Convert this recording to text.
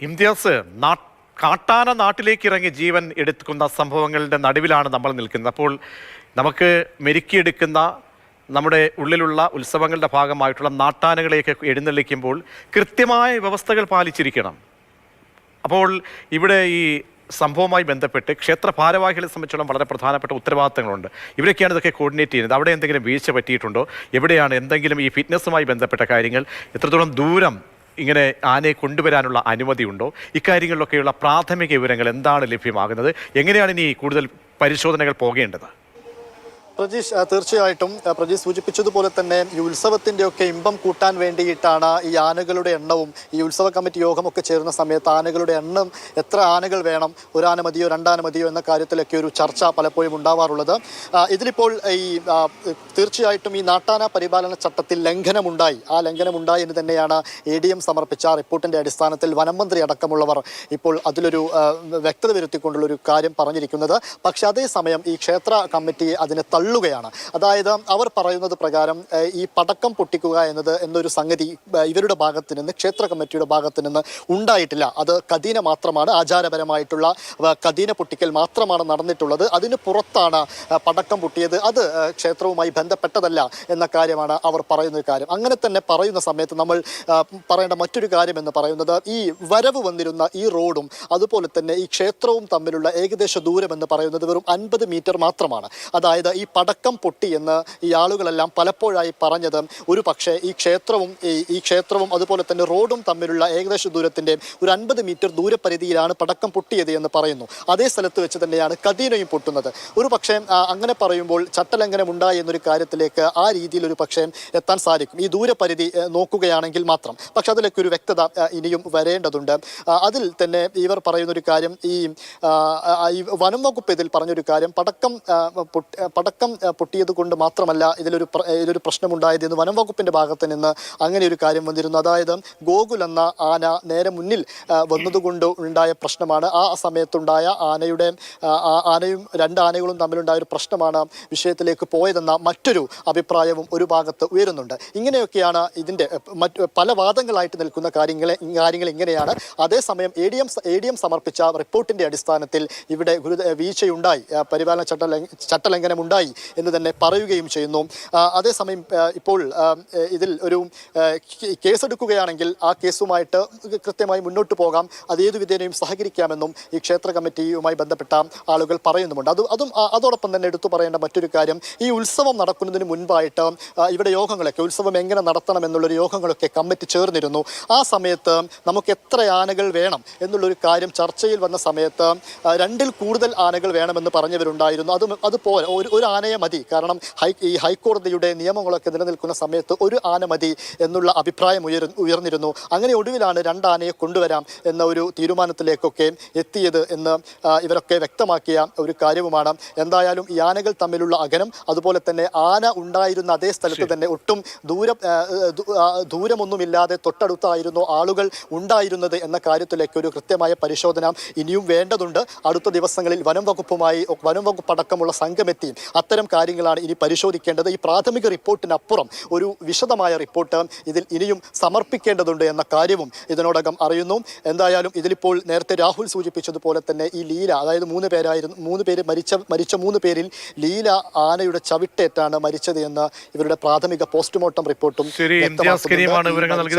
India's കാട്ടാന നാട്ടിലേക്ക് ഇറങ്ങി ജീവൻ എടുക്കുന്ന സംഭവങ്ങളുടെ നടുവിലാണ് നമ്മൾ നിൽക്കുന്നത്. അപ്പോൾ നമുക്ക് മെരുക്കിയെടുക്കുന്ന നമ്മുടെ ഉള്ളിലുള്ള ഉത്സവങ്ങളുടെ ഭാഗമായിട്ടുള്ള നാട്ടാനകളെയൊക്കെ എഴുന്നള്ളിക്കുമ്പോൾ കൃത്യമായ വ്യവസ്ഥകൾ പാലിച്ചിരിക്കണം. അപ്പോൾ ഇവിടെ ഈ സംഭവവുമായി ബന്ധപ്പെട്ട് ക്ഷേത്ര ഭാരവാഹികളെ സംബന്ധിച്ചോളം വളരെ പ്രധാനപ്പെട്ട ഉത്തരവാദിത്തങ്ങളുണ്ട്. ഇവരൊക്കെയാണ് ഇതൊക്കെ കോർഡിനേറ്റ് ചെയ്യുന്നത്. അവിടെ എന്തെങ്കിലും വീഴ്ച പറ്റിയിട്ടുണ്ടോ, എവിടെയാണ് എന്തെങ്കിലും ഈ ഫിറ്റ്നസ്സുമായി ബന്ധപ്പെട്ട കാര്യങ്ങൾ, എത്രത്തോളം ദൂരം ഇങ്ങനെ ആനയെ കൊണ്ടുവരാനുള്ള അനുമതിയുണ്ടോ, ഇക്കാര്യങ്ങളിലൊക്കെയുള്ള പ്രാഥമിക വിവരങ്ങൾ എന്താണ് ലഭ്യമാകുന്നത്, എങ്ങനെയാണ് ഇനി കൂടുതൽ പരിശോധനകൾ പോകേണ്ടത്? പ്രജീഷ്, തീർച്ചയായിട്ടും പ്രജീഷ് സൂചിപ്പിച്ചതുപോലെ തന്നെ ഈ ഉത്സവത്തിൻ്റെയൊക്കെ ഇമ്പം കൂട്ടാൻ വേണ്ടിയിട്ടാണ് ഈ ആനകളുടെ എണ്ണവും ഈ ഉത്സവ കമ്മിറ്റി യോഗമൊക്കെ ചേരുന്ന സമയത്ത് ആനകളുടെ എണ്ണം, എത്ര ആനകൾ വേണം, ഒരാന മതിയോ രണ്ടാന മതിയോ എന്ന കാര്യത്തിലൊക്കെ ഒരു ചർച്ച പലപ്പോഴും ഉണ്ടാവാറുള്ളത്. ഇതിലിപ്പോൾ ഈ തീർച്ചയായിട്ടും ഈ നാട്ടാന പരിപാലന ചട്ടത്തിൽ ലംഘനമുണ്ടായി. ആ ലംഘനമുണ്ടായി എന്ന് തന്നെയാണ് ADM സമർപ്പിച്ച റിപ്പോർട്ടിൻ്റെ അടിസ്ഥാനത്തിൽ വനം മന്ത്രി അടക്കമുള്ളവർ ഇപ്പോൾ അതിലൊരു വ്യക്തത വരുത്തിക്കൊണ്ടുള്ളൊരു കാര്യം പറഞ്ഞിരിക്കുന്നത്. പക്ഷേ അതേസമയം ഈ ക്ഷേത്ര കമ്മിറ്റി അതിനെ തള്ളുകയാണ്. അതായത് അവർ പറയുന്നത് പ്രകാരം ഈ പടക്കം പൊട്ടിക്കുക എന്നൊരു സംഗതി ഇവരുടെ ഭാഗത്ത് നിന്ന്, ക്ഷേത്ര കമ്മിറ്റിയുടെ ഭാഗത്ത് നിന്ന് ഉണ്ടായിട്ടില്ല. അത് കദീന മാത്രമാണ്, ആചാരപരമായിട്ടുള്ള കദീന പൊട്ടിക്കൽ മാത്രമാണ് നടന്നിട്ടുള്ളത്. അതിന് പുറത്താണ് പടക്കം പൊട്ടിയത്. അത് ക്ഷേത്രവുമായി ബന്ധപ്പെട്ടതല്ല എന്ന കാര്യമാണ് അവർ പറയുന്ന കാര്യം. അങ്ങനെ തന്നെ പറയുന്ന സമയത്ത് നമ്മൾ പറയേണ്ട മറ്റൊരു കാര്യം എന്ന് പറയുന്നത്, ഈ വരവ് വന്നിരുന്ന ഈ റോഡും അതുപോലെ തന്നെ ഈ ക്ഷേത്രവും തമ്മിലുള്ള ഏകദേശ ദൂരം എന്ന് പറയുന്നത് വെറും 50 മീറ്റർ മാത്രമാണ്. അതായത് ഈ പടക്കം പൊട്ടി എന്ന് ഈ ആളുകളെല്ലാം പലപ്പോഴായി പറഞ്ഞത് ഒരു പക്ഷേ ഈ ക്ഷേത്രവും അതുപോലെ തന്നെ റോഡും തമ്മിലുള്ള ഏകദേശ ദൂരത്തിൻ്റെ ഒരു 50 മീറ്റർ ദൂരപരിധിയിലാണ് പടക്കം പൊട്ടിയത് എന്ന് പറയുന്നു. അതേ സ്ഥലത്ത് വെച്ച് തന്നെയാണ് കദീനയും പൊട്ടുന്നത്. ഒരു പക്ഷേ അങ്ങനെ പറയുമ്പോൾ ചട്ടലംഘനം ഉണ്ടായി എന്നൊരു കാര്യത്തിലേക്ക് ആ രീതിയിൽ ഒരു പക്ഷേ എത്താൻ സാധിക്കും, ഈ ദൂരപരിധി നോക്കുകയാണെങ്കിൽ മാത്രം. പക്ഷെ അതിലേക്ക് ഒരു വ്യക്തത ഇനിയും വരേണ്ടതുണ്ട്. അതിൽ തന്നെ ഇവർ പറയുന്നൊരു കാര്യം, ഈ വനം വകുപ്പ് ഇതിൽ പറഞ്ഞൊരു കാര്യം, പടക്കം പൊട്ടിയത് കൊണ്ട് മാത്രമല്ല ഇതിലൊരു പ്രശ്നമുണ്ടായത് എന്ന് വനം വകുപ്പിന്റെ ഭാഗത്ത് നിന്ന് അങ്ങനെ ഒരു കാര്യം വന്നിരുന്നു. അതായത് ഗോകുൽ എന്ന ആന നേരെ മുന്നിൽ വന്നതുകൊണ്ട് ഉണ്ടായ പ്രശ്നമാണ്. ആ സമയത്തുണ്ടായ ആനയും രണ്ട് ആനകളും തമ്മിലുണ്ടായ ഒരു പ്രശ്നമാണ് വിഷയത്തിലേക്ക് പോയതെന്ന മറ്റൊരു അഭിപ്രായവും ഒരു ഭാഗത്ത് ഉയരുന്നുണ്ട്. ഇങ്ങനെയൊക്കെയാണ് ഇതിൻ്റെ പല വാദങ്ങളായിട്ട് നിൽക്കുന്ന കാര്യങ്ങൾ ഇങ്ങനെയാണ്. അതേസമയം ADM സമർപ്പിച്ച റിപ്പോർട്ടിന്റെ അടിസ്ഥാനത്തിൽ ഇവിടെ വീഴ്ചയുണ്ടായി, പരിപാലന ചട്ടലംഘനം ഉണ്ടായി എന്ന് തന്നെ പറയുകയും ചെയ്യുന്നു. അതേസമയം ഇപ്പോൾ ഇതിൽ ഒരു കേസെടുക്കുകയാണെങ്കിൽ ആ കേസുമായിട്ട് കൃത്യമായി മുന്നോട്ട് പോകാം, അതേതു വിധേനയും സഹകരിക്കാമെന്നും ഈ ക്ഷേത്ര കമ്മിറ്റിയുമായി ബന്ധപ്പെട്ട ആളുകൾ പറയുന്നുമുണ്ട്. അതോടൊപ്പം തന്നെ എടുത്തു പറയേണ്ട മറ്റൊരു കാര്യം, ഈ ഉത്സവം നടക്കുന്നതിന് മുൻപായിട്ട് ഇവിടെ യോഗങ്ങളൊക്കെ, ഉത്സവം എങ്ങനെ നടത്തണം എന്നുള്ളൊരു യോഗങ്ങളൊക്കെ കമ്മിറ്റി ചേർന്നിരുന്നു. ആ സമയത്ത് നമുക്ക് എത്ര ആനകൾ വേണം എന്നുള്ളൊരു കാര്യം ചർച്ചയിൽ വന്ന സമയത്ത് 2-ൽ കൂടുതൽ ആനകൾ വേണമെന്ന് പറഞ്ഞവരുണ്ടായിരുന്നു. അതുപോലെ ഒരു ആനയെ മതി, കാരണം ഈ ഹൈക്കോടതിയുടെ നിയമങ്ങളൊക്കെ നിലനിൽക്കുന്ന സമയത്ത് ഒരു ആന മതി എന്നുള്ള അഭിപ്രായം ഉയർന്നിരുന്നു. അങ്ങനെ ഒടുവിലാണ് 2 ആനയെ കൊണ്ടുവരാം എന്ന ഒരു തീരുമാനത്തിലേക്കൊക്കെ എത്തിയത് എന്ന് ഇവരൊക്കെ വ്യക്തമാക്കിയ ഒരു കാര്യവുമാണ്. എന്തായാലും ഈ ആനകൾ തമ്മിലുള്ള അകലം, അതുപോലെ തന്നെ ആന ഉണ്ടായിരുന്ന അതേ സ്ഥലത്ത് തന്നെ ഒട്ടും ദൂരമൊന്നുമില്ലാതെ തൊട്ടടുത്തായിരുന്നു ആളുകൾ ഉണ്ടായിരുന്നത് എന്ന കാര്യത്തിലേക്ക് ഒരു കൃത്യമായ പരിശോധന ഇനിയും വേണ്ടതുണ്ട്. അടുത്ത ദിവസങ്ങളിൽ വനം വകുപ്പ് അടക്കമുള്ള സംഘമെത്തി അത്തരം കാര്യങ്ങളാണ് ഇനി പരിശോധിക്കേണ്ടത്. ഈ പ്രാഥമിക റിപ്പോർട്ടിനപ്പുറം ഒരു വിശദമായ റിപ്പോർട്ട് ഇതിൽ ഇനിയും സമർപ്പിക്കേണ്ടതുണ്ട് എന്ന കാര്യവും ഇതിനോടകം അറിയുന്നു. എന്തായാലും ഇതിലിപ്പോൾ നേരത്തെ രാഹുൽ സൂചിപ്പിച്ചതുപോലെ തന്നെ ഈ ലീല, അതായത് 3 പേര് മരിച്ച 3 പേരിൽ ലീല ആനയുടെ ചവിട്ടേറ്റാണ് മരിച്ചത് എന്ന് ഇവരുടെ പ്രാഥമിക പോസ്റ്റ്മോർട്ടം റിപ്പോർട്ടും വ്യക്തമാക്കുന്നുണ്ട്.